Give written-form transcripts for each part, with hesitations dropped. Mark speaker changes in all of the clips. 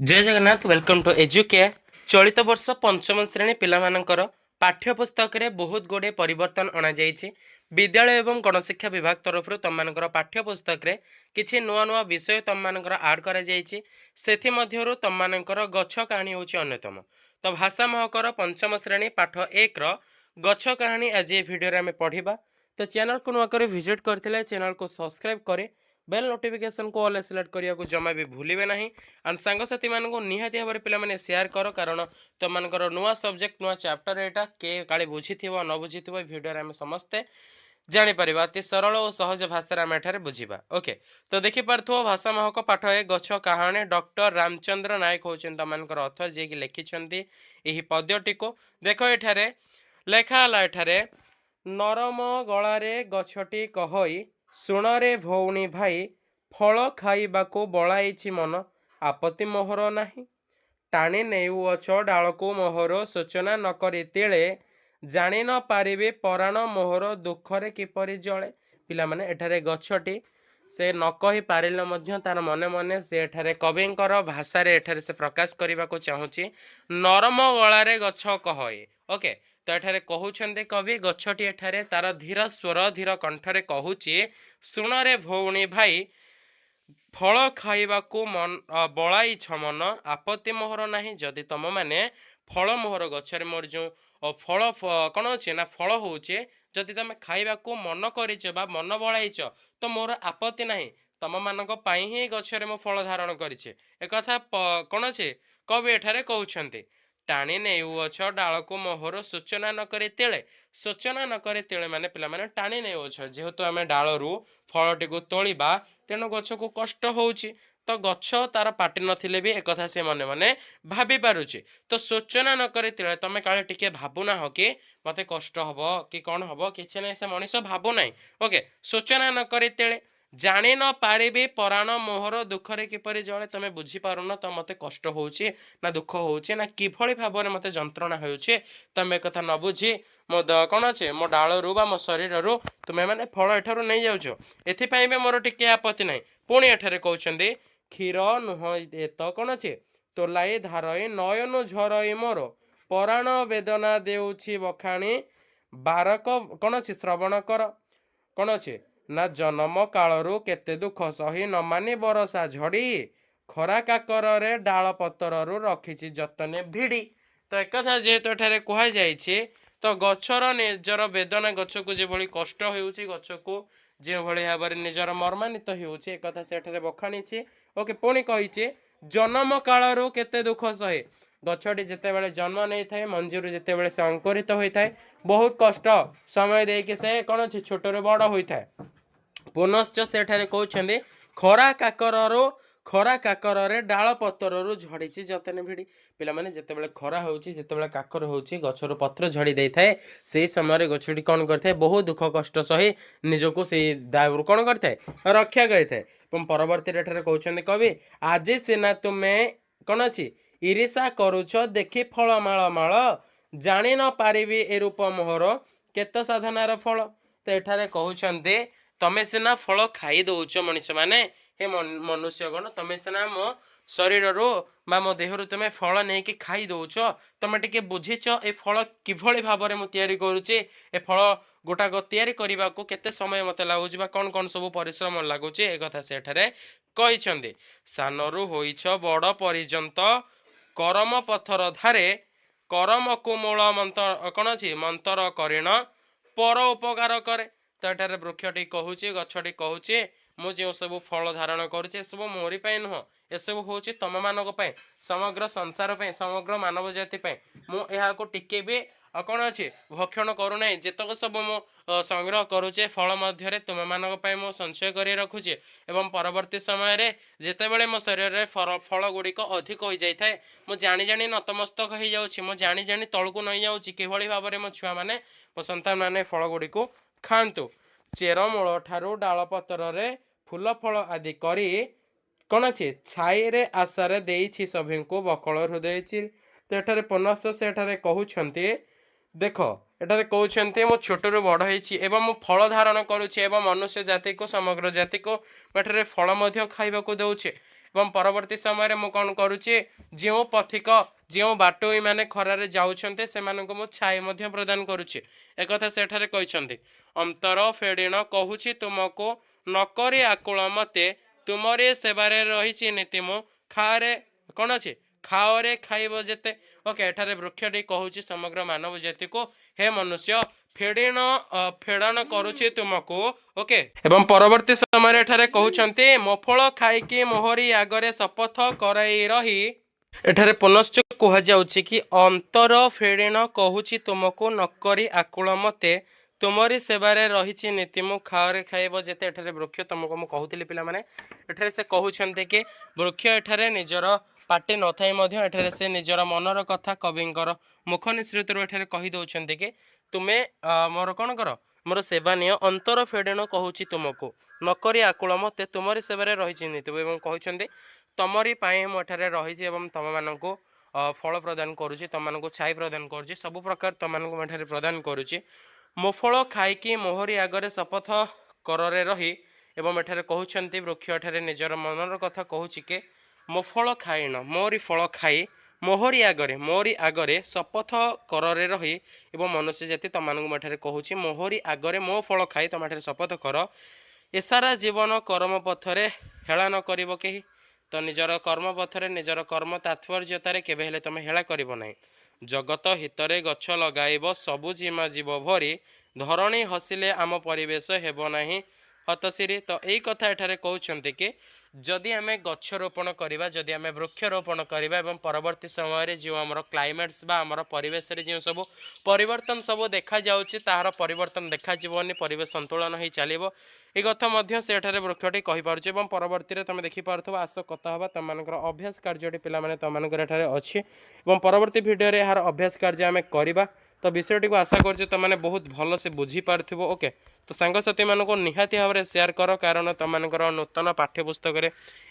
Speaker 1: जय Jagannath welcome to educare. चलित वर्ष पंचम श्रेणी पिलामानंकर पाठ्यपुस्तक रे बहुत गुड़े परिवर्तन अणाଯାଇଛି। विद्यालय एवं गणशिक्षा विभाग तरफ तुमମାନଙ୍କର पाठ्यपुस्तक रे किछि नुआ नुआ विषय तुमମାନଙ୍କର आड करा जायछि। सेथि मध्यरु तुमମାନଙ୍କର गछ कहानी होछि अन्यतम। तो भाषा महकर पंचम श्रेणी पाठ 1 रो गछ कहानी आज ए वीडियो रे हमें पढ़िबा। तो चैनल को नुआ करे विजिट करथिले चैनल को सब्सक्राइब करे बेल नोटिफिकेशन को ऑल सिलेक्ट करिया को जमा भी भूलिबे नहीं। एंड सांगसाथी मानक निहाती भाव पे मैंने सेयार कर कारण तुमर नुआ सब्जेक्ट नुआ चैप्टर यहाँ किए काले बुझी न बुझी भिडियो आम समस्ते जापर अति सरल और सहज भाषा आम एठार बुझा। ओके तो देखिपु भाषा महक पाठ ए गछ कहानी डॉक्टर रामचंद्र नायक होचन तुमर अथर जी की लिखिं यही पद्यटी को देख एठारे लेखाला एठारे नरम गलारे गछटी कहई शुणरे भौणी भाई फल खाइबाको बळाइछि मन आपत्ति मोहर नाही टाणी नेउअछ डालको मोहर सूचना न करी तिले जानी न पारिबे पराण मोहर दुखरे किपरि जळे। पिला माने एठारे गछटी से न कहि पारिले मध्य तार मने मने से एठारे कविंकर भाषा रे एठारे से प्रकाश करबा को चाहूची नरम गलारे गछ कहए। ओके तो एठारे कहउछन्ते कवि गछटी एठारे तार धीर स्वर धीर कंठरे कहूची सुणरे भौणी भाई फल खाइबाकू मन बड़ाइछ मन आपत्ति मोहर नाही जदि तुम माने फल मोहर गछरे मोर जो फल कौन अच्छे ना फल होचे जदि तुम खाइबाकू मन करिछ बा मन बड़ाइछ तो मोर आपत्ति नाही तुम मानक पाई ही गछरे मो फल धारण करिछे एक कथा कौन अच्छे कवि एठारे कहउछन्ते टाणी नेउअछ डालको मोहर सूचना न करे तेले सूचना न करे तेले माने पिला माने टाणी नेउअछ जेहेतु आमे डालरू फलटी को तोलिबा तेणु गछ को कष्ट होउछि तो गछ तार पाटी नथिले भी एक कथा से मने मने भाबी पारुछि तो सूचना न करे तेले तमे काले टिके भाबुना हो कि मते कष्ट हबो कि कोन हबो किछि नै से मनीष भाबु नै। ओके सूचना न करे तेले जानी न पारिबे पराण मोहर दुखरे किपरि जळे तमे बुझी पारुन तो मते कष्ट होउछि ना दुख होउछि ना किभଳି भाबरे मते जंत्रणा होउछि तमे कथा न बुझी मो कौन अच्छे मो डालरू बा मो शरीररू तुमे माने फल एठारू नहीं जाउछो एथिपाई भी मोर टिके आपत्ति नाही। पुणी एठारे कहउछन्ते क्षीर नुह एत कौन अच्छे तोलाई धारई नयन झरई मोर पराण वेदना देउछि बखाणी बारक कौन अच्छे श्रवण कर कौन अच्छे ना जन्म कालरू केते दुख सही न मानी बरसा झड़ी खरा काकर रे डाल पतररू रखिछि जतने भिड़ी। तो एक कथा जेहेतु एठारे कुहा जाइछि तो गछर निजर वेदना गछ को जो कष्ट होउछि गछ को जो भाव में निजर मर्मान्वित होउछि एक कथा सेठारे बखाणीछि। ओके पुणी कहिछि जन्म कालरू केते दुख सहे गछटी जेतेबेले जन्म नहीं थाए मंजीरू जेतेबेले से अंकुरित होता है बहुत कष्ट समय देके से कौन अच्छे छोटरू बड़ होता है पुनश्च सेठारे कहउछन्ते खरा काकररो खरा काकर रे डाल पतररू झड़ी जतने भिड़ी पिला माने जेतेबेले खरा होउछि जेतेबेले काकर होउछि गछर पत्र झड़ी देई थाए सेही समय गछटी कौन करथाय बहुत दुख कष्ट सही निजको से दायरू कौन करथाय रक्षा करिथाय। परवर्ती एठारे कहउछन्ते कवि आज सिना तुमे कौन अछि ईर्षा करूछ देखि फल माଳ माଳ जानी न पारिबी ए रूप मोहर केत साधनार फल। तो एठारे कहउछन्ते तमे सिना फल खाई दउछ मनुष्य माने हे मनुष्यगण तमे सिना मो शरीर मो देहरु तुम फल नहीं कि खाई दउछ तमे टिके बुझीच ए फल किभଳି भाबरे मु तयारी करूचे ए फल गोटाक तयारी करने को केते समय मते लागुच कौन कौन सब परिश्रम लगुच ए कथा सेठारे कहिछन्ते सानरु होइछ बड़ पर्यंत करम पथर धारे करम कुमूल मंत्र कौन अच्छी मंत्र करीण पर उपकार करे। तो एठारे वृक्षटी कहूचे गछटी कहूचे मु जो सब फल धारण करुचे सब मोरी नुह एसबू हूँ तुम मानक समग्र संसार समग्र मानव जाति मुझे टिके भी कौन अच्छे भक्षण करूना जितक सब मु संग्रह करुचे फल मध्य तुम मानक मु संचय कर रखुचे एवं परवर्ती समय रे जितेबले मो शरीर में फल गुड़िक अधिक हो जाए मु जानी जानी नतमस्तक हो जाऊँगी मु जानी जानी तलू नहीं जाऊँगी किभଳି भाव में मो छुआ मैंने मो सन्तान मैंने फल गुड़िक खातु चेरमूल ठारू डाल पतर रे फूल फल आदि करी कौन अच्छे छाई रे आशारे देइछि सभी को बकल हृदय चिर। तो एठारे पुनश्च से एठारे कहउछन्ते देख एठारे कहउछन्ते मो छोटरू बड़ होइछि एवं मु फल धारण करुछि एवं मनुष्य जाति को समग्र जाति को एठारे फल मध्य खाइबाकू दउछि ଏବଂ ପରବର୍ତ୍ତୀ ସମୟରେ ମୁଁ କ'ଣ କରୁଛି, ଯେଉଁ ପଥିକ ଯେଉଁ ବାଟୋଇ ମାନେ ଖରାରେ ଯାଉଛନ୍ତି ସେମାନଙ୍କୁ ମୁଁ ଛାଇ ମଧ୍ୟ ପ୍ରଦାନ କରୁଛି। ଏକଥା ସେଠାରେ କହିଛନ୍ତି। ଅନ୍ତର ଫେଡ଼ିଣ କହୁଛି ତୁମକୁ ନକରି ଆକୁଳ ମତେ, ତୁମରି ସେବାରେ ରହିଛି ନୀତି ମୁଁ ଖାରେ କ'ଣ ଅଛି ଖାଓରେ ଖାଇବ ଯେତେ। ଓକେ, ଏଠାରେ ବୃକ୍ଷଟି କହୁଛି ସମଗ୍ର ମାନବ ଜାତିକୁ, ହେ ମନୁଷ୍ୟ ଫେଡ଼ଣ କରୁଛି ତୁମକୁ। ଓକେ, ଏବଂ ପରବର୍ତ୍ତୀ ସମୟରେ ଏଠାରେ କହୁଛନ୍ତି ମୋ ଫଳ ଖାଇକି ମୋହରି ଆଗରେ ଶପଥ କରାଇ ରହି। ଏଠାରେ ପୁନଶ୍ଚ କୁହାଯାଉଛି କି ଅନ୍ତର ଫେଡ଼ିଣ କହୁଛି ତୁମକୁ ନକରି ଆକୁଳ ମତେ, ତୁମରି ସେବାରେ ରହିଛି ନୀତି ମୁଁ ଖାଓରେ ଖାଇବ ଯେତେ। ଏଠାରେ ବୃକ୍ଷ ତୁମକୁ ମୁଁ କହୁଥିଲି ପିଲାମାନେ, ଏଠାରେ ସେ କହୁଛନ୍ତି କି ବୃକ୍ଷ ଏଠାରେ ନିଜର ପାଟି ନଥାଇ ମଧ୍ୟ ଏଠାରେ ସେ ନିଜର ମନର କଥା କବିଙ୍କର ମୁଖ ନିଃସୃତରୁ ଏଠାରେ କହି ଦେଉଛନ୍ତି କି ତୁମେ ମୋର କ'ଣ କର, ମୋର ସେବା ନିଅ। ଅନ୍ତର ଫେଡ଼ିଣ କହୁଛି ତୁମକୁ ନକରି ଆକୁଳ ମତେ, ତୁମରି ସେବାରେ ରହିଛି ନୀତି। ଏବଂ କହିଛନ୍ତି ତମରି ପାଇଁ ମୁଁ ଏଠାରେ ରହିଛି ଏବଂ ତମମାନଙ୍କୁ ଫଳ ପ୍ରଦାନ କରୁଛି, ତମମାନଙ୍କୁ ଛାଇ ପ୍ରଦାନ କରୁଛି, ସବୁ ପ୍ରକାର ତମମାନଙ୍କୁ ମୁଁ ଏଠାରେ ପ୍ରଦାନ କରୁଛି। ମୋ ଫଳ ଖାଇକି ମୋହରି ଆଗରେ ଶପଥ କରରେ ରହି। ଏବଂ ଏଠାରେ କହୁଛନ୍ତି ବୃକ୍ଷ ଏଠାରେ ନିଜର ମନର କଥା କହୁଛି କି ମୋ ଫଳ ଖାଇନ, ମୋରି ଫଳ ଖାଇ ମୋରି ଆଗରେ ଶପଥ କରରେ ରହି। ଏବଂ ମନୁଷ୍ୟ ଜାତି ତମମାନଙ୍କୁ ମୁଁ ଏଠାରେ କହୁଛି ମୋହରି ଆଗରେ ମୋ ଫଳ ଖାଇ ତମ ଏଠାରେ ଶପଥ କର, ଏସାରା ଜୀବନ କର୍ମ ପଥରେ ହେଳା ନ କରିବ କେହି। ତ ନିଜର କର୍ମ ପଥରେ ନିଜର କର୍ମ ତାତ୍ପର୍ଯ୍ୟତାରେ କେବେ ହେଲେ ତମେ ହେଳା କରିବ ନାହିଁ। ଜଗତ ହିତରେ ଗଛ ଲଗାଇବ ସବୁ ଜିମା ଜୀବ ଭରି, ଧରଣୀ ହସିଲେ ଆମ ପରିବେଶ ହେବ ନାହିଁ ହତଶିରି। ତ ଏଇ କଥା ଏଠାରେ କହୁଛନ୍ତି କି ଯଦି ଆମେ ଗଛ ରୋପଣ କରିବା, ଯଦି ଆମେ ବୃକ୍ଷରୋପଣ କରିବା ଏବଂ ପରବର୍ତ୍ତୀ ସମୟରେ ଯେଉଁ ଆମର କ୍ଲାଇମେଟ୍ସ ବା ଆମର ପରିବେଶରେ ଯେଉଁ ସବୁ ପରିବର୍ତ୍ତନ ସବୁ ଦେଖାଯାଉଛି ତାହାର ପରିବର୍ତ୍ତନ ଦେଖାଯିବନି, ପରିବେଶ ସନ୍ତୁଳନ ହେଇ ଚାଲିବ। ଏ କଥା ମଧ୍ୟ ସେଠାରେ ବୃକ୍ଷଟି କହିପାରୁଛି। ଏବଂ ପରବର୍ତ୍ତୀରେ ତୁମେ ଦେଖିପାରୁଥିବ, ଆସ କଥା ହେବା ତୁମମାନଙ୍କର ଅଭ୍ୟାସ କାର୍ଯ୍ୟଟି ପିଲାମାନେ ତୁମମାନଙ୍କର ଏଠାରେ ଅଛି ଏବଂ ପରବର୍ତ୍ତୀ ଭିଡ଼ିଓରେ ଏହାର ଅଭ୍ୟାସ କାର୍ଯ୍ୟ ଆମେ କରିବା। ତ ବିଷୟଟିକୁ ଆଶା କରୁଛି ତୁମମାନେ ବହୁତ ଭଲସେ ବୁଝିପାରୁଥିବ। ଓକେ, ତ ସାଙ୍ଗସାଥିମାନଙ୍କୁ ନିହାତି ଭାବରେ ସେୟାର କର, କାରଣ ତୁମମାନଙ୍କର ନୂତନ ପାଠ୍ୟପୁସ୍ତକରେ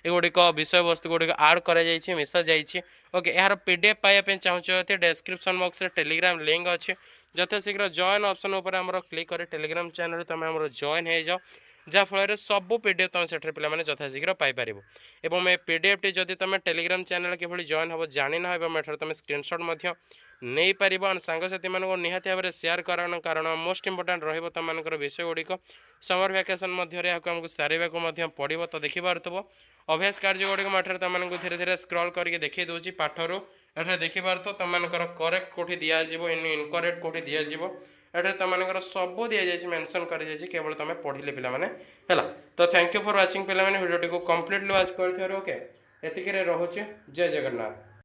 Speaker 1: ଏଗୁଡ଼ିକ ବିଷୟବସ୍ତୁ ଗୁଡ଼ିକ ଆଡ଼୍ କରାଯାଇଛି, ମିଶାଯାଇଛି। ଓକେ, ଏହାର PDF ପାଇବା ପାଇଁ ଚାହୁଁଛ ଯଦି ଡେସ୍କ୍ରିପ୍ସନ୍ ବକ୍ସରେ ଟେଲିଗ୍ରାମ ଲିଙ୍କ୍ ଅଛି, ଯଥାଶୀଘ୍ର ଜଏନ୍ ଅପସନ୍ ଉପରେ ଆମର କ୍ଲିକ୍ କରି ଟେଲିଗ୍ରାମ ଚ୍ୟାନେଲରେ ତୁମେ ଆମର ଜଏନ୍ ହେଇଯାଅ, ଯାହାଫଳରେ ସବୁ PDF ତୁମେ ସେଠାରେ ପିଲାମାନେ ଯଥାଶୀଘ୍ର ପାଇପାରିବ। ଏବଂ ଏ PDFଟି ଯଦି ତୁମେ ଟେଲିଗ୍ରାମ ଚ୍ୟାନେଲ କିଭଳି ଜଏନ୍ ହେବ ଜାଣିନ ଏବଂ ଏଠାରେ ତୁମେ ସ୍କ୍ରିନଶଟ୍ ମଧ୍ୟ ନେଇପାରିବ। ସାଙ୍ଗସାଥିମାନଙ୍କୁ ନିହାତି ଭାବରେ ସେୟାର କାରଣ ମୋଷ୍ଟ ଇମ୍ପୋର୍ଟାଣ୍ଟ ରହିବ ତୁମମାନଙ୍କର ବିଷୟ ଗୁଡ଼ିକ। ସମର ଭ୍ୟାକେସନ୍ ମଧ୍ୟରେ ଏହାକୁ ଆମକୁ ସାରିବାକୁ ମଧ୍ୟ ପଡ଼ିବ। ତ ଦେଖିପାରୁଥିବ ଅଭ୍ୟାସ କାର୍ଯ୍ୟ ଗୁଡ଼ିକ ମୁଁ ଏଠାରେ ତୁମମାନଙ୍କୁ ଧୀରେ ଧୀରେ ସ୍କ୍ରଲ୍ କରିକି ଦେଖାଇ ଦେଉଛି ପାଠରୁ। ଏଠାରେ ଦେଖିପାରୁଥିବ ତୁମମାନଙ୍କର କରେକ୍ଟ କେଉଁଠି ଦିଆଯିବ, ଇନକରେକ୍ଟ କେଉଁଠି ଦିଆଯିବ, ଏଠାରେ ତୁମମାନଙ୍କର ସବୁ ଦିଆଯାଇଛି, ମେନସନ୍ କରାଯାଇଛି, କେବଳ ତୁମେ ପଢ଼ିଲେ ପିଲାମାନେ ହେଲା। ତ ଥ୍ୟାଙ୍କ ୟୁ ଫର୍ ୱାଚିଂ ପିଲାମାନେ, ଭିଡ଼ିଓଟିକୁ କମ୍ପ୍ଲିଟଲି ୱାଚ୍ କରିଥିବାରୁ। ଓକେ, ଏତିକିରେ ରହୁଛି। ଜୟ ଜଗନ୍ନାଥ।